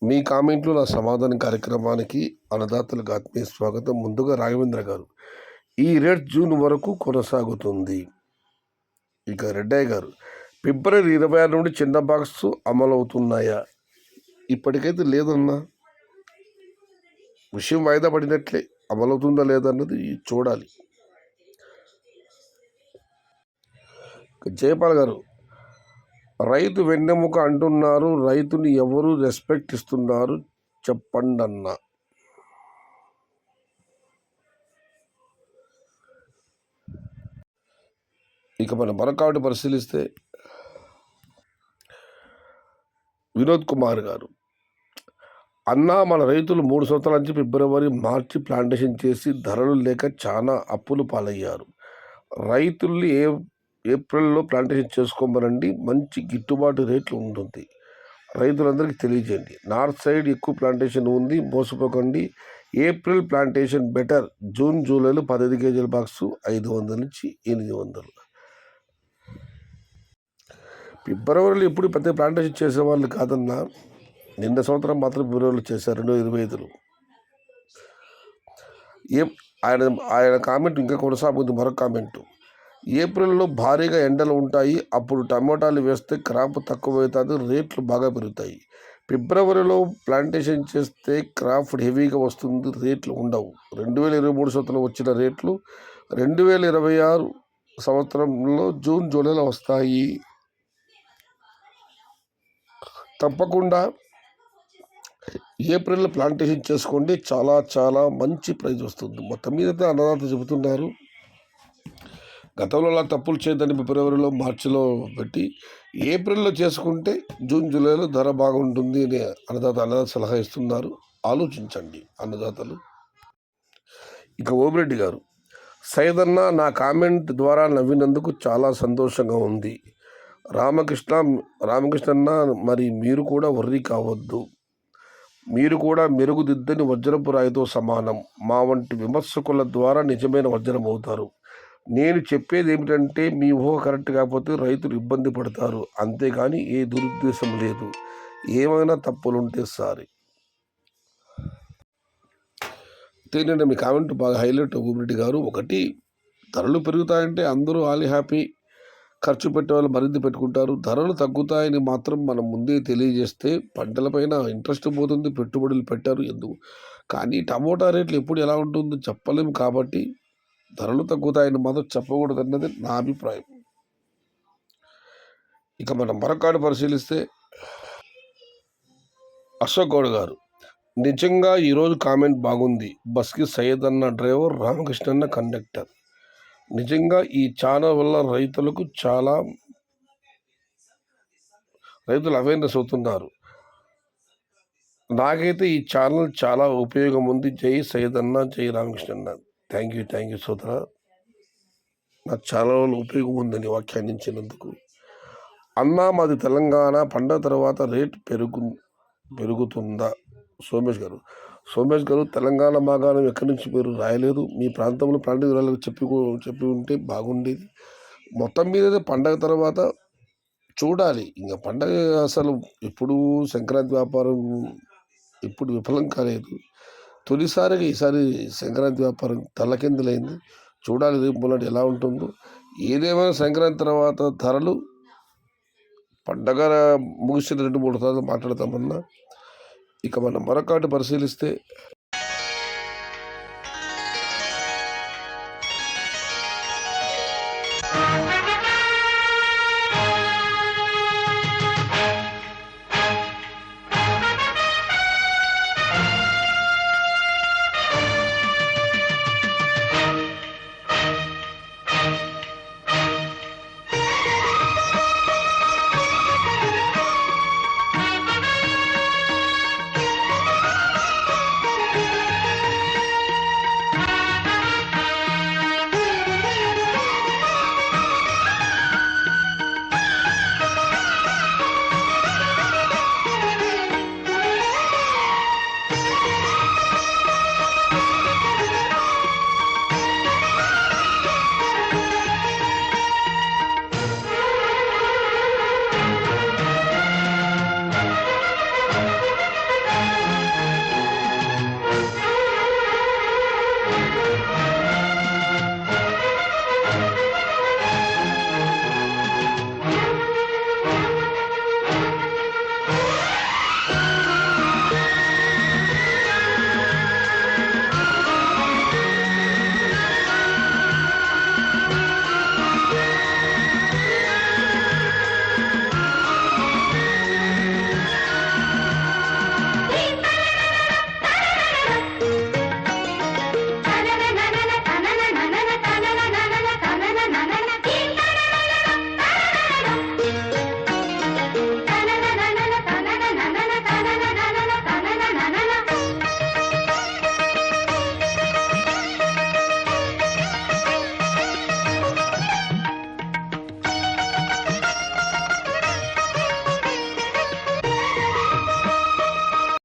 మీ కామెంట్లు నా సమాధానం కార్యక్రమానికి అన్నదాతలకు ఆత్మీయ స్వాగతం. ముందుగా రాఘవేంద్ర గారు, ఈ రేట్ జూన్ వరకు కొనసాగుతుంది. ఇక రెడ్డయ్య గారు, ఫిబ్రవరి 26 నుండి చిన్న బాక్స్ అమలవుతున్నాయా? ఇప్పటికైతే లేదన్నా, విషయం వాయిదా పడినట్లే. అమలవుతుందా లేదన్నది చూడాలి. జయపాల్ గారు, రైతు వెన్నెముక అంటున్నారు, రైతుని ఎవరు రెస్పెక్ట్ ఇస్తున్నారు చెప్పండి అన్న. ఇక మనం మరొకటి పరిశీలిస్తే వినోద్ కుమార్ గారు, అన్నా మన రైతులు 3 సంవత్సరాల నుంచి ఫిబ్రవరి మార్చి ప్లాంటేషన్ చేసి ధరలు లేక చాలా అప్పులు పాలయ్యారు. రైతుల్ని ఏప్రిల్లో ప్లాంటేషన్ చేసుకోమనండి, మంచి గిట్టుబాటు రేట్లు ఉంటుంది. రైతులందరికీ తెలియజేయండి. నార్త్ సైడ్ ఎక్కువ ప్లాంటేషన్ ఉంది, మోసపోకండి. April plantation better. జూన్ జూలైలో 15 కేజీల బాక్సు 500 నుంచి 800. ఫిబ్రవరిలో ఎప్పుడు పెద్ద ప్లాంటేషన్ చేసేవాళ్ళు కాదన్నా, నిన్న సంవత్సరం మాత్రం ఫిబ్రవరిలో చేశారు 2025లో. ఆయన కామెంట్ ఇంకా కొనసాగుతుంది. మరొక కామెంటు, ఏప్రిల్లో భారీగా ఎండలు ఉంటాయి, అప్పుడు టమోటాలు వేస్తే క్రాప్ తక్కువ అవుతుంది, రేట్లు బాగా పెరుగుతాయి. ఫిబ్రవరిలో ప్లాంటేషన్ చేస్తే క్రాప్ హెవీగా వస్తుంది, రేట్లు ఉండవు. 2023 సంవత్సరం వచ్చిన రేట్లు 2026 సంవత్సరంలో జూన్ జూలైలో వస్తాయి. తప్పకుండా ఏప్రిల్లో ప్లాంటేషన్ చేసుకోండి, చాలా చాలా మంచి ప్రైజ్ వస్తుంది. మొత్తం మీద అన్నదాత చెబుతున్నారు, గతంలో అలా తప్పులు చేయదని ఫిబ్రవరిలో మార్చిలో పెట్టి ఏప్రిల్లో చేసుకుంటే జూన్ జూలైలో ధర బాగుంటుంది అని అన్నదాత సలహా ఇస్తున్నారు. ఆలోచించండి అన్నదాతలు. ఇక ఓమిరెడ్డి గారు, సైదన్న నా కామెంట్ ద్వారా నవ్వినందుకు చాలా సంతోషంగా ఉంది. రామకృష్ణన్న, మరి మీరు కూడా వర్రీ కావద్దు, మీరు కూడా మెరుగుదిద్దని వజ్రపు రాయితో సమానం. మా వంటి విమర్శకుల ద్వారా నిజమైన వజ్రం అవుతారు. నేను చెప్పేది ఏమిటంటే, మీ ఊహ కరెక్ట్ కాకపోతే రైతులు ఇబ్బంది పడతారు, అంతేగాని ఏ దురుద్దేశం లేదు. ఏమైనా తప్పులుంటే సారీ. నేను మీ కామెంట్ బాగా హైలైట్ ఓమిరెడ్డి గారు. ఒకటి, ధరలు పెరుగుతాయంటే అందరూ ఆల్ హ్యాపీ, ఖర్చు పెట్టేవాళ్ళు మరింత పెట్టుకుంటారు. ధరలు తగ్గుతాయని మాత్రం మనం ముందే తెలియజేస్తే పంటలపైన ఇంట్రెస్ట్ పోతుంది, పెట్టుబడులు పెట్టారు ఎందుకు. కానీ టమోటా రేట్లు ఎప్పుడు ఎలా ఉంటుందో చెప్పలేము, కాబట్టి ధరలు తగ్గుతాయని మాత్రం చెప్పకూడదు అన్నది నా అభిప్రాయం. ఇక మనం మరొకటి పరిశీలిస్తే అశోక్ గౌడ్ గారు, నిజంగా ఈరోజు కామెంట్ బాగుంది. బస్కి సయ్యద్ అన్న డ్రైవర్, రామకృష్ణన్న కండక్టర్. నిజంగా ఈ ఛానల్ వల్ల రైతులు అవేర్నెస్ అవుతున్నారు. నాకైతే ఈ ఛానల్ చాలా ఉపయోగం ఉంది. జై సయ్యద్ అన్న, జై రామకృష్ణన్న. థ్యాంక్ యూ సోదరా, నాకు చాలా ఉపయోగం ఉందని వ్యాఖ్యానించినందుకు. అన్నా మాది తెలంగాణ, పండగ తర్వాత రేట్ పెరుగుతుందా? సోమేష్ గారు, తెలంగాణ మాగాణం ఎక్కడి నుంచి మీరు రాయలేదు, మీ ప్రాంతంలో పండుగ వివరాలు చెప్పి ఉంటే బాగుండేది. మొత్తం మీద పండగ తర్వాత చూడాలి. ఇంకా పండగ అసలు ఇప్పుడు సంక్రాంతి వ్యాపారం ఇప్పుడు విఫలం కాలేదు. తొలిసారిగా ఈసారి సంక్రాంతి వ్యాపారం తలకిందులైంది. చూడాలి రేపు మొన్నటి ఎలా ఉంటుందో. ఏదేమైనా సంక్రాంతి తర్వాత ధరలు పండగ ముగిసిన 2-3 సార్లు మాట్లాడతామన్నా. ఇక మనం మరొకటి పరిశీలిస్తే